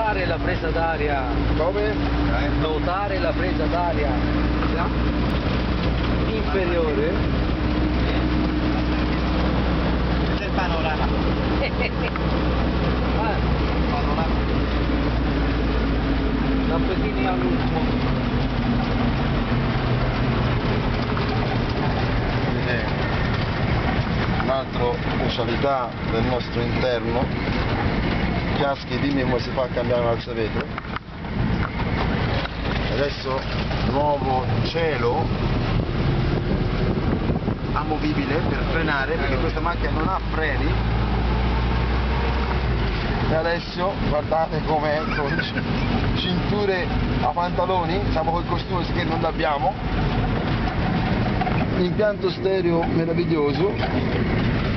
notare la presa d'aria. Come? Notare la presa d'aria inferiore. Questo è il panorama. Panorama. Tappetini all'ultimo. Un'altra specialità del nostro interno. Chiaschi, dimmi come si fa a cambiare un alzavetro. Adesso nuovo cielo amovibile per frenare, perché questa macchina non ha freni. E adesso guardate com'è, con cinture a pantaloni, siamo col costume che non l'abbiamo. Impianto stereo meraviglioso.